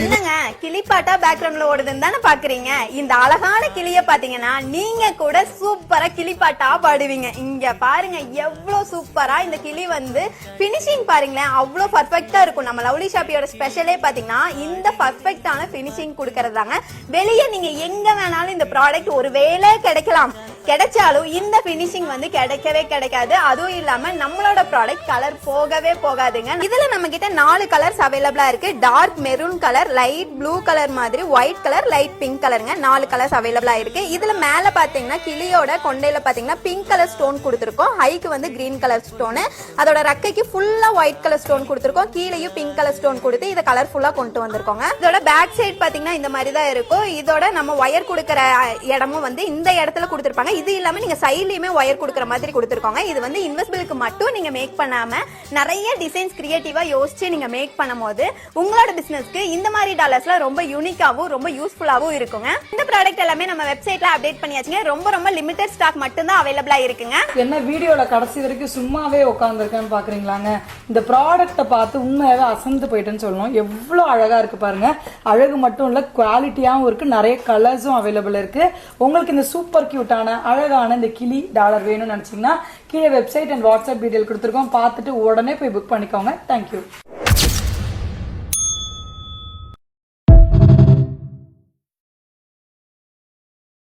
என்னங்க கிளிப்பாட்டா பேக்ரவுண்ட்ல ஓடுதுன்னு தானே பாக்குறீங்க. இந்த அழகான கிளிய பாத்தீங்கன்னா நீங்க கூட சூப்பரா கிளிப்பாட்டா பாடுவீங்க. இங்க பாருங்க எவ்வளவு சூப்பரா இந்த கிளி வந்து பினிஷிங் பாருங்களேன், அவ்வளவு பர்ஃபெக்டா இருக்கும். நம்ம லவ்லி ஷாப்பியோட ஸ்பெஷலே பாத்தீங்கன்னா இந்த பர்ஃபெக்டான பினிஷிங் கொடுக்கறதாங்க. வெளியே நீங்க எங்க வேணாலும் இந்த ப்ராடக்ட் ஒருவேளை கிடைச்சாலும் இந்த பினிஷிங் வந்து கிடைக்கவே கிடைக்காது. அதுவும் இல்லாம நம்மளோட ப்ராடக்ட் கலர் போகவே போகாதுங்க. இதுல நம்ம கிட்ட 4 கலர்ஸ் அவைலபிளா இருக்கு. Dark maroon colour, light blue colour மாதிரி, ஒயிட் கலர், லைட் பிங்க் கலருங்க. 4 கலர்ஸ் அவைலபிளா இருக்கு. இதுல மேல பாத்தீங்கன்னா கிளியோட கொண்டையில பாத்தீங்கன்னா பிங்க் கலர் ஸ்டோன் கொடுத்திருக்கோம். ஹைக்கு வந்து கிரீன் கலர் ஸ்டோன், அதோட ரெக்கைக்கு ஃபுல்லா ஒயிட் கலர் ஸ்டோன் கொடுத்திருக்கோம். கீழேயும் பிங்க் கலர் ஸ்டோன் கொடுத்து இதை கலர்ஃபுல்லா கொண்டு வந்திருக்கோங்க. இதோட பேக் சைடு பாத்தீங்கன்னா இந்த மாதிரி தான் இருக்கும். இதோட நம்ம ஒயர் கொடுக்கற இடமும் வந்து இந்த இடத்துல கொடுத்திருப்பாங்க. இது இல்லாம நீங்க சைடுலயுமே ஒயர் கொடுக்கற மாதிரி கொடுத்திருக்காங்க. இது வந்து இன்வெஸ்பிளுக்கு மட்டும் நீங்க மேக் பண்ணாம நிறைய டிசைன்ஸ் கிரியேட்டிவா யோசிச்சு நீங்க மேக் பண்ணும்போது உங்களோட பிசினஸ்க்கு இந்த மாதிரி டாலர்ஸ்ல ரொம்ப யூனிக்காவும் ரொம்ப யூஸ்ஃபுல்லாவும் இருக்குங்க. இந்த ப்ராடக்ட் எல்லாமே நம்ம வெப்சைட்ல அப்டேட் பண்ணியாச்சுங்க. ரொம்ப லிமிடெட் ஸ்டாக் மட்டும் தான் அவைலபிளா இருக்குங்க. என்ன வீடியோல கடைசி வரைக்கும் சும்மாவே உட்கார்ந்துருக்கேன்னு பாக்குறீங்களாங்க. இந்த ப்ராடக்ட்டை பார்த்து உண்மையாவே அசந்து போயிட்டேன்னு சொல்லணும். எவ்வளவு அழகா இருக்கு பாருங்க. அழகு மட்டும் இல்ல, குவாலிட்டியாவும் இருக்கு, நிறைய கலர்ஸும் அவைலபிள் இருக்கு. உங்களுக்கு இந்த சூப்பர் கியூட்டான அழகான இந்த கிளி டாலர் வேணும்னு நினைச்சீங்கன்னா கீழே வெப்சைட் அண்ட் வாட்ஸ்அப் டீடைல் கொடுத்துருக்கோம். பார்த்துட்டு உடனே போய் புக் பண்ணிக்கோங்க. தேங்க்யூ.